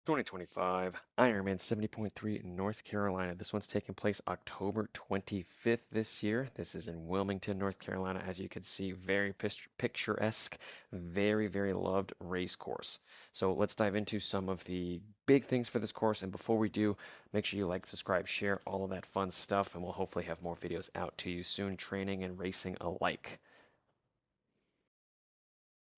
2025 Ironman 70.3 in North Carolina. This one's taking place October 25th this year. This is in Wilmington, North Carolina. As you can see, very picturesque, very, very loved race course. So let's dive into some of the big things for this course. And before we do, make sure you like, subscribe, share, all of that fun stuff. And we'll hopefully have more videos out to you soon, training and racing alike.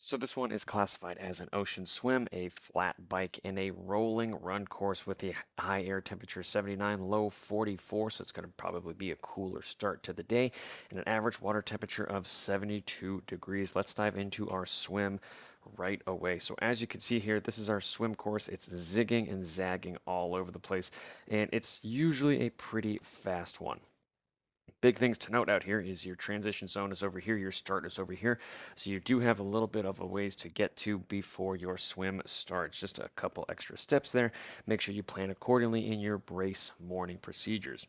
So this one is classified as an ocean swim, a flat bike, and a rolling run course with a high air temperature 79, low 44, so it's going to probably be a cooler start to the day, and an average water temperature of 72 degrees. Let's dive into our swim right away. So as you can see here, this is our swim course. It's zigging and zagging all over the place, and it's usually a pretty fast one. Big things to note out here is your transition zone is over here, your start is over here. So you do have a little bit of a ways to get to before your swim starts. Just a couple extra steps there. Make sure you plan accordingly in your brace morning procedures.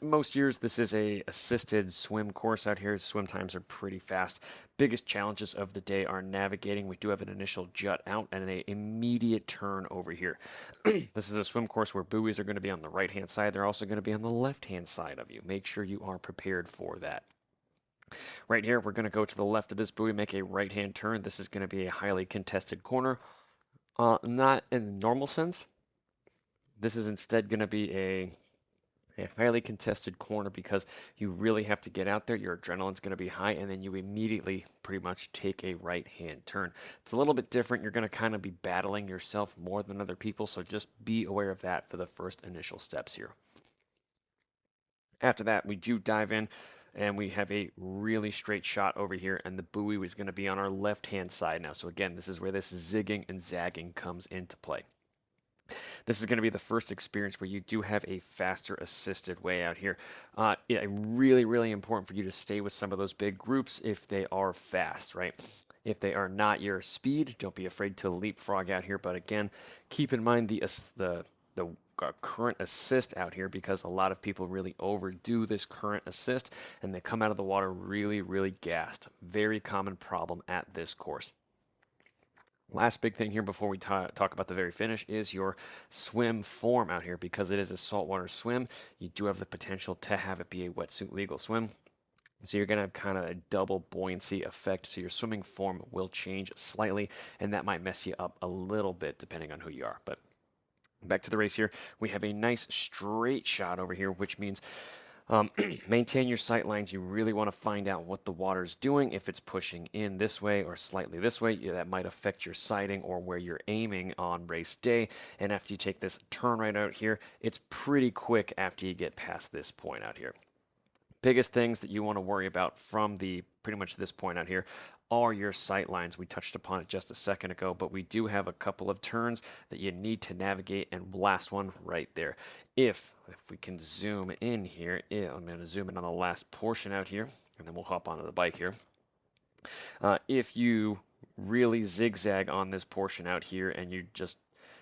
Most years, this is a assisted swim course out here. Swim times are pretty fast. Biggest challenges of the day are navigating. We do have an initial jut out and an immediate turn over here. This is a swim course where buoys are going to be on the right-hand side. They're also going to be on the left-hand side of you. Make sure you are prepared for that. Right here, we're going to go to the left of this buoy, make a right-hand turn. This is going to be a highly contested corner. Not in the normal sense. This is instead going to be a highly contested corner because you really have to get out there. Your adrenaline's going to be high, and then you immediately pretty much take a right hand turn. It's a little bit different. You're going to kind of be battling yourself more than other people, so just be aware of that for the first initial steps here. After that, we do dive in and we have a really straight shot over here, and the buoy is going to be on our left hand side now. So again, this is where this zigging and zagging comes into play. This is going to be the first experience where you do have a faster assisted way out here. Yeah, really, really important for you to stay with some of those big groups if they are fast, right? If they are not your speed, don't be afraid to leapfrog out here. But again, keep in mind the current assist out here because a lot of people really overdo this current assist and they come out of the water really, really gassed. Very common problem at this course. Last big thing here before we talk about the very finish is your swim form out here. Because it is a saltwater swim, you do have the potential to have it be a wetsuit legal swim. So you're going to have kind of a double buoyancy effect. So your swimming form will change slightly, and that might mess you up a little bit depending on who you are. But back to the race here, we have a nice straight shot over here, which means maintain your sight lines. You really want to find out what the water is doing. If it's pushing in this way or slightly this way, that might affect your sighting or where you're aiming on race day. And after you take this turn right out here, it's pretty quick after you get past this point out here. Biggest things that you want to worry about from the pretty much this point out here are your sight lines. We touched upon it just a second ago, but we do have a couple of turns that you need to navigate, and last one right there. If we can zoom in here, I'm going to zoom in on the last portion out here, and then we'll hop onto the bike here. If you really zigzag on this portion out here and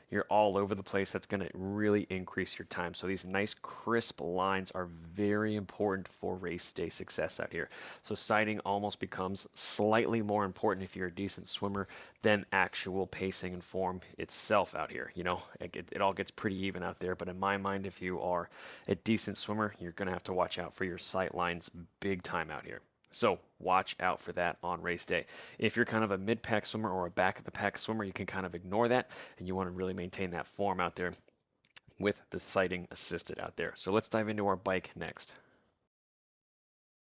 you're all over the place, that's going to really increase your time. So these nice crisp lines are very important for race day success out here. So sighting almost becomes slightly more important if you're a decent swimmer than actual pacing and form itself out here. It all gets pretty even out there, but in my mind, if you are a decent swimmer, you're going to have to watch out for your sight lines big time out here. So watch out for that on race day. If you're kind of a mid-pack swimmer or a back-of-the-pack swimmer, you can kind of ignore that, and you want to really maintain that form out there with the sighting assisted out there. So let's dive into our bike next.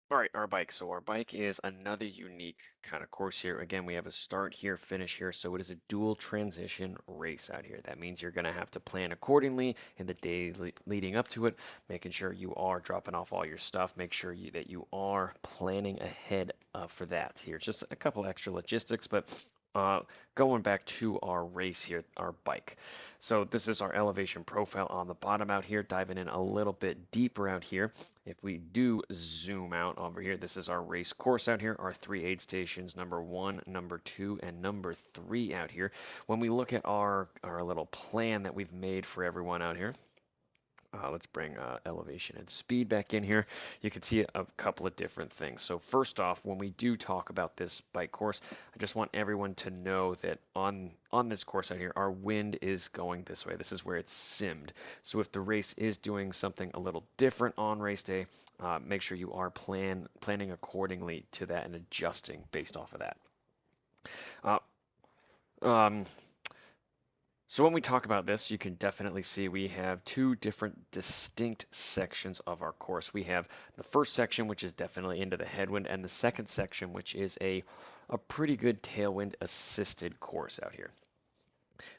All right, our bike. So our bike is another unique kind of course here. Again, we have a start here, finish here. So it is a dual transition race out here. That means you're going to have to plan accordingly in the days leading up to it, making sure you are dropping off all your stuff. Make sure that you are planning ahead for that here. Just a couple extra logistics, but uh, going back to our race here, our bike. So this is our elevation profile on the bottom out here, diving in a little bit deeper out here. If we do zoom out over here, this is our race course out here, our 3 aid stations, number 1, number 2, and number 3 out here. When we look at our little plan that we've made for everyone out here, Let's bring elevation and speed back in here. You can see a couple of different things. So first off, when we do talk about this bike course, I just want everyone to know that on this course out here, our wind is going this way. This is where it's simmed. So if the race is doing something a little different on race day, make sure you are planning accordingly to that and adjusting based off of that. Uh, um, So when we talk about this, you can definitely see we have two different distinct sections of our course. We have the first section, which is definitely into the headwind, and the second section, which is a pretty good tailwind assisted course out here.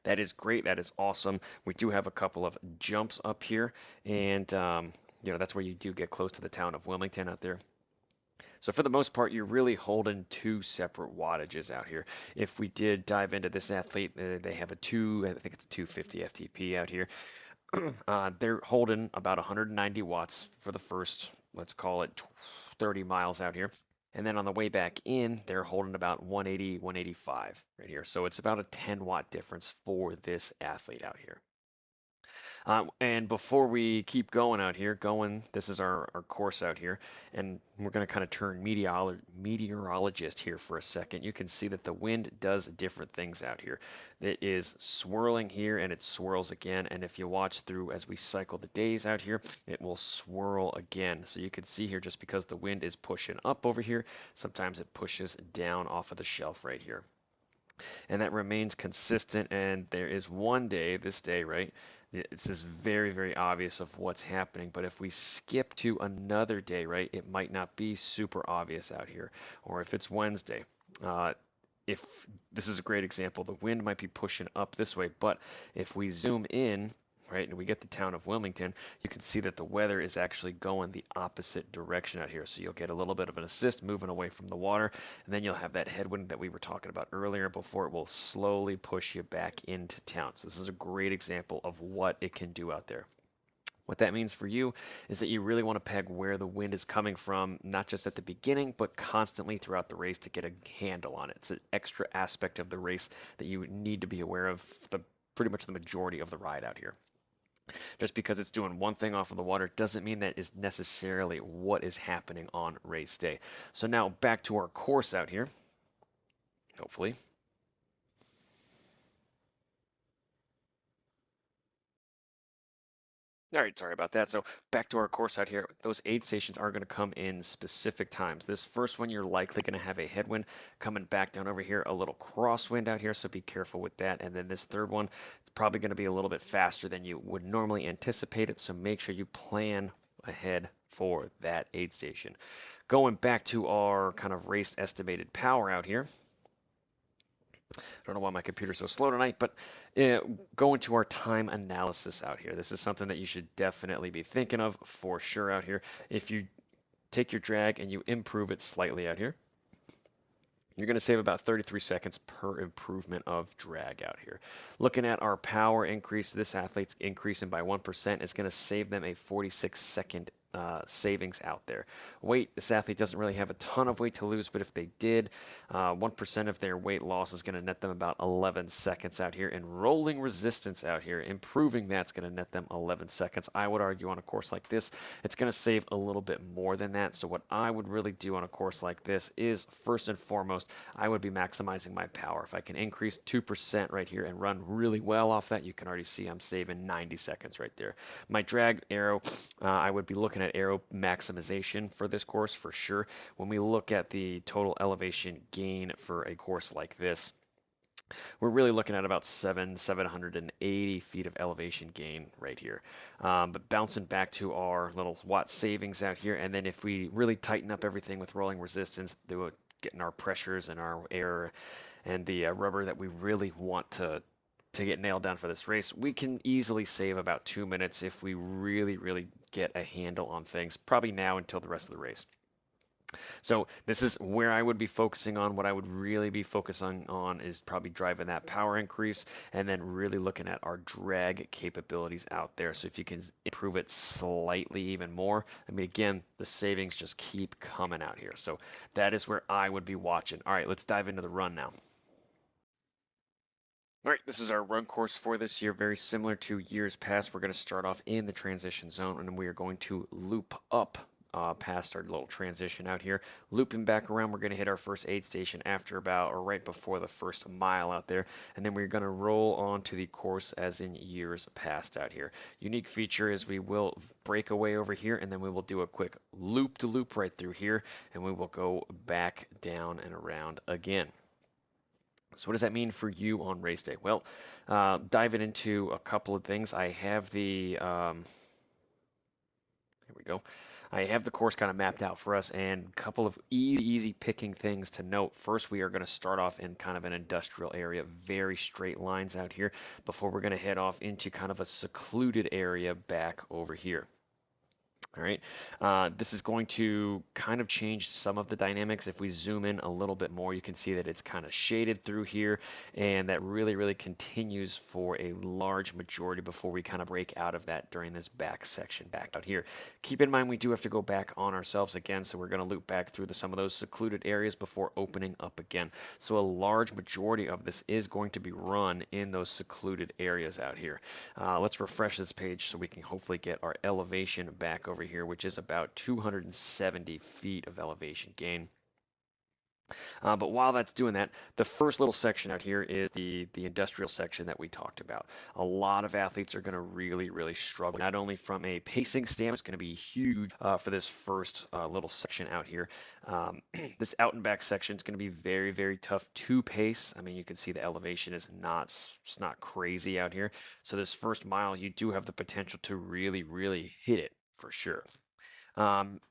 That is great. That is awesome. We do have a couple of jumps up here, and that's where you do get close to the town of Wilmington out there. So for the most part, you're really holding two separate wattages out here. If we did dive into this athlete, they have I think it's a 250 FTP out here. They're holding about 190 watts for the first, let's call it 30 miles out here. And then on the way back in, they're holding about 180, 185 right here. So it's about a 10-watt difference for this athlete out here. And before we keep going out here, this is our course out here, and we're going to kind of turn meteorologist here for a second. You can see that the wind does different things out here. It is swirling here, and it swirls again, and if you watch through as we cycle the days out here, it will swirl again. So you can see here, just because the wind is pushing up over here, sometimes it pushes down off of the shelf right here. And that remains consistent, and there is one day, this day, right? It's just very, very obvious of what's happening. But if we skip to another day, right, it might not be super obvious out here. Or if it's Wednesday, uh, if this is a great example, the wind might be pushing up this way. But if we zoom in, right, and we get the town of Wilmington, you can see that the weather is actually going the opposite direction out here. So you'll get a little bit of an assist moving away from the water, and then you'll have that headwind that we were talking about earlier before it will slowly push you back into town. So this is a great example of what it can do out there. What that means for you is that you really want to peg where the wind is coming from, not just at the beginning, but constantly throughout the race to get a handle on it. It's an extra aspect of the race that you need to be aware of pretty much the majority of the ride out here. Just because it's doing one thing off of the water doesn't mean that is necessarily what is happening on race day. So now back to our course out here, hopefully. All right, sorry about that. So back to our course out here. Those aid stations are going to come in specific times. This first one, you're likely going to have a headwind coming back down over here, a little crosswind out here, so be careful with that. And then this third one, it's probably going to be a little bit faster than you would normally anticipate it, so make sure you plan ahead for that aid station. Going back to our kind of race estimated power out here. I don't know why my computer's so slow tonight, but go into our time analysis out here. This is something that you should definitely be thinking of for sure out here. If you take your drag and you improve it slightly out here, you're going to save about 33 seconds per improvement of drag out here. Looking at our power increase, this athlete's increasing by 1%. It's going to save them a 46-second savings out there. Weight, this athlete doesn't really have a ton of weight to lose, but if they did, 1% of their weight loss is going to net them about 11 seconds out here. And rolling resistance out here, improving that's going to net them 11 seconds. I would argue on a course like this, it's going to save a little bit more than that. So what I would really do on a course like this is, first and foremost, I would be maximizing my power. If I can increase 2% right here and run really well off that, you can already see I'm saving 90 seconds right there. My drag arrow, I would be looking at arrow maximization for this course for sure. When we look at the total elevation gain for a course like this, we're really looking at about 780 feet of elevation gain right here. But bouncing back to our little watt savings out here, and then if we really tighten up everything with rolling resistance, getting our pressures and our air and the rubber that we really want to get nailed down for this race, we can easily save about 2 minutes if we really, really get a handle on things, probably now until the rest of the race. So this is where I would be focusing on. What I would really be focusing on is probably driving that power increase and then really looking at our drag capabilities out there. So if you can improve it slightly even more, I mean, again, the savings just keep coming out here. So that is where I would be watching. All right, let's dive into the run now. All right, this is our run course for this year, very similar to years past. We're going to start off in the transition zone, and we are going to loop up past our little transition out here. Looping back around, we're going to hit our first aid station after about, or right before the first mile out there, and then we're going to roll on to the course as in years past out here. Unique feature is we will break away over here, and then we will do a quick loop-to-loop right through here, and we will go back down and around again. So what does that mean for you on race day? Well, diving into a couple of things. I have here we go. I have the course kind of mapped out for us and a couple of easy picking things to note. First, we are going to start off in kind of an industrial area, very straight lines out here before we're going to head off into kind of a secluded area back over here. All right, this is going to kind of change some of the dynamics. If we zoom in a little bit more, you can see that it's kind of shaded through here, and that really continues for a large majority before we kind of break out of that during this back section back out here. Keep in mind we do have to go back on ourselves again, so we're going to loop back through some of those secluded areas before opening up again. So a large majority of this is going to be run in those secluded areas out here. Let's refresh this page so we can hopefully get our elevation back over here, which is about 270 feet of elevation gain. But while that's doing that, the first little section out here is the industrial section that we talked about. A lot of athletes are going to really struggle, not only from a pacing standpoint, it's going to be huge for this first little section out here. This out and back section is going to be very tough to pace. I mean, you can see the elevation is it's not crazy out here. So this first mile, you do have the potential to really hit it for sure.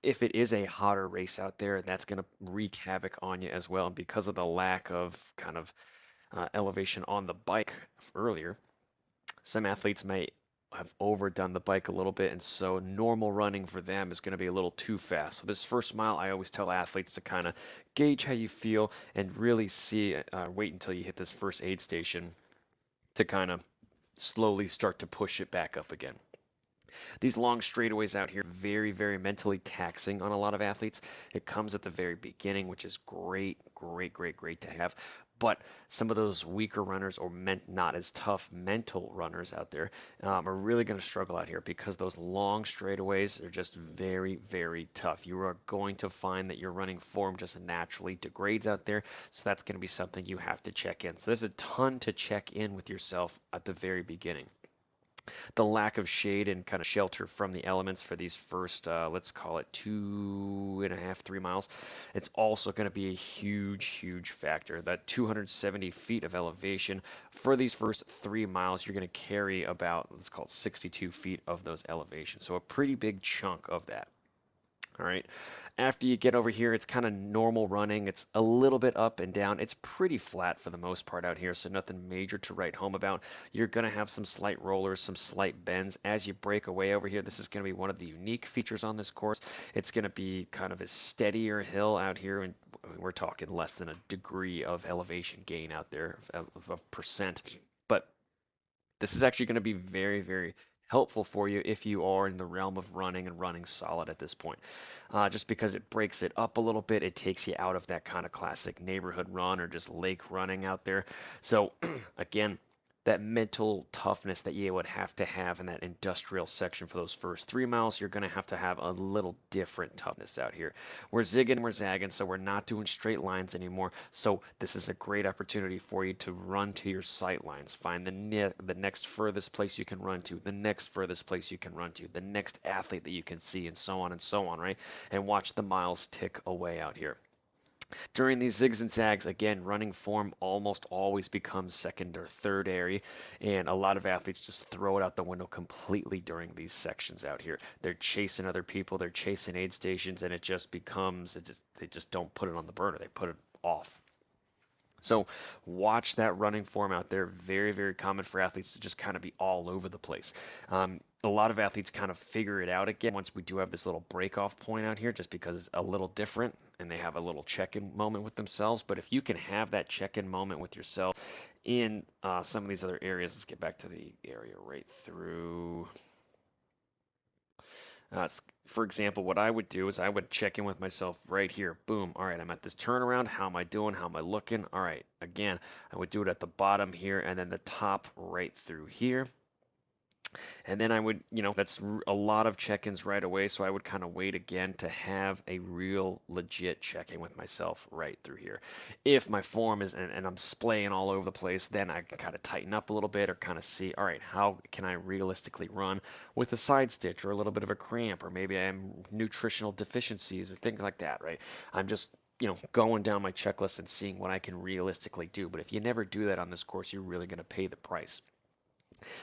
If it is a hotter race out there, that's going to wreak havoc on you as well. And because of the lack of kind of elevation on the bike earlier, some athletes may have overdone the bike a little bit, and so normal running for them is going to be a little too fast. So this first mile, I always tell athletes to kind of gauge how you feel and really wait until you hit this first aid station to kind of slowly start to push it back up again. These long straightaways out here, very mentally taxing on a lot of athletes. It comes at the very beginning, which is great to have. But some of those weaker runners or not as tough mental runners out there are really going to struggle out here because those long straightaways are just very tough. You are going to find that your running form just naturally degrades out there. So that's going to be something you have to check in. So there's a ton to check in with yourself at the very beginning. The lack of shade and kind of shelter from the elements for these first, let's call it 2.5, 3 miles, it's also going to be a huge factor. That 270 feet of elevation for these first 3 miles, you're going to carry about, let's call it 62 feet of those elevations. So a pretty big chunk of that. All right. After you get over here, it's kind of normal running. It's a little bit up and down. It's pretty flat for the most part out here, so nothing major to write home about. You're going to have some slight rollers, some slight bends as you break away over here. This is going to be one of the unique features on this course. It's going to be kind of a steadier hill out here, and we're talking less than a degree of elevation gain out there of percent. But this is actually going to be very helpful for you if you are in the realm of running and running solid at this point. Just because it breaks it up a little bit, it takes you out of that kind of classic neighborhood run or just lake running out there. So again, that mental toughness that you would have to have in that industrial section for those first 3 miles, you're going to have a little different toughness out here. We're zigging, we're zagging, so we're not doing straight lines anymore. So this is a great opportunity for you to run to your sight lines. Find the next furthest place you can run to, the next furthest place you can run to, the next athlete that you can see, and so on, right? And watch the miles tick away out here. During these zigs and zags, again, running form almost always becomes second or third area, and a lot of athletes just throw it out the window completely during these sections out here. They're chasing other people, they're chasing aid stations, and they just don't put it on the burner. They put it off. So watch that running form out there. Very common for athletes to just kind of be all over the place. A lot of athletes kind of figure it out again once we do have this little break off point out here, just because it's a little different and they have a little check-in moment with themselves. But if you can have that check-in moment with yourself in some of these other areas, let's get back to the area right through. for example, what I would do is I would check in with myself right here. Boom. All right, I'm at this turnaround. How am I doing? How am I looking? All right. Again, I would do it at the bottom here and then the top right through here. And then I would, that's a lot of check-ins right away. So I would kind of wait again to have a real legit check-in with myself right through here. If my form is, and I'm splaying all over the place, then I can kind of tighten up a little bit or kind of see, all right, how can I realistically run with a side stitch or a little bit of a cramp, or maybe I have nutritional deficiencies or things like that, right? I'm just going down my checklist and seeing what I can realistically do. But if you never do that on this course, you're really going to pay the price.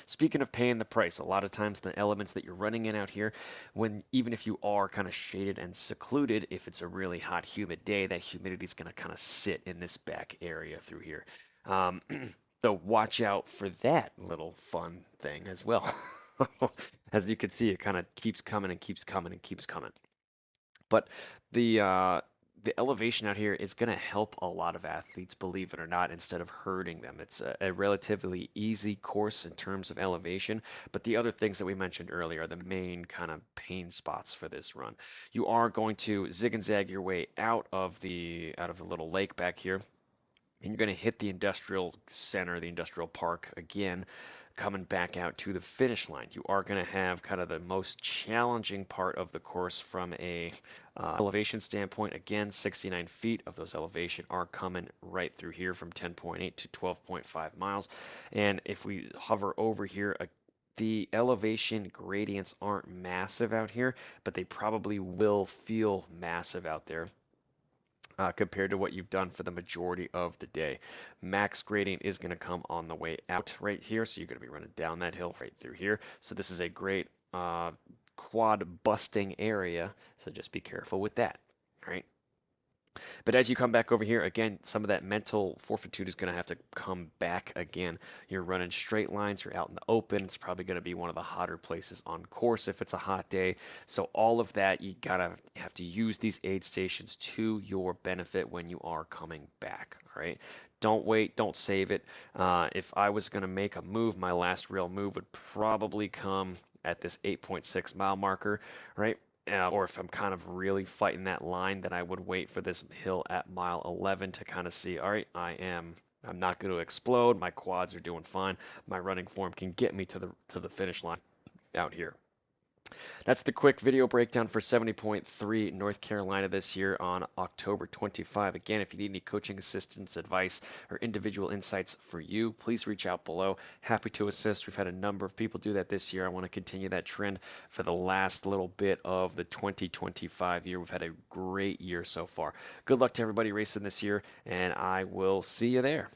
Speaking of paying the price, a lot of times the elements that you're running in out here, when even if you are kind of shaded and secluded, if it's a really hot, humid day, that humidity is going to kind of sit in this back area through here. Um, so watch out for that little fun thing as well. As you can see, it kind of keeps coming and keeps coming and keeps coming. But the elevation out here is going to help a lot of athletes, believe it or not, instead of hurting them. It's a relatively easy course in terms of elevation, but the other things that we mentioned earlier are the main kind of pain spots for this run. You are going to zig and zag your way out of the little lake back here, and you're going to hit the industrial center, the industrial park again, coming back out to the finish line. You are going to have kind of the most challenging part of the course from a elevation standpoint. Again, 69 feet of those elevation are coming right through here from 10.8 to 12.5 miles. And if we hover over here, the elevation gradients aren't massive out here, but they probably will feel massive out there compared to what you've done for the majority of the day. Max gradient is going to come on the way out right here, so you're going to be running down that hill right through here. So this is a great quad busting area, so just be careful with that. All right. But as you come back over here, again, some of that mental fortitude is going to have to come back again. You're running straight lines, you're out in the open. It's probably going to be one of the hotter places on course if it's a hot day. So all of that, you gotta have to use these aid stations to your benefit when you are coming back. All right. Don't wait, don't save it. If I was going to make a move, my last real move would probably come at this 8.6 mile marker, right? Or if I'm kind of really fighting that line, then I would wait for this hill at mile 11 to kind of see, all right, I'm not going to explode. My quads are doing fine. My running form can get me to the finish line out here. That's the quick video breakdown for 70.3 North Carolina this year on October 25. Again, if you need any coaching assistance, advice, or individual insights for you, please reach out below. Happy to assist. We've had a number of people do that this year. I want to continue that trend for the last little bit of the 2025 year. We've had a great year so far. Good luck to everybody racing this year, and I will see you there.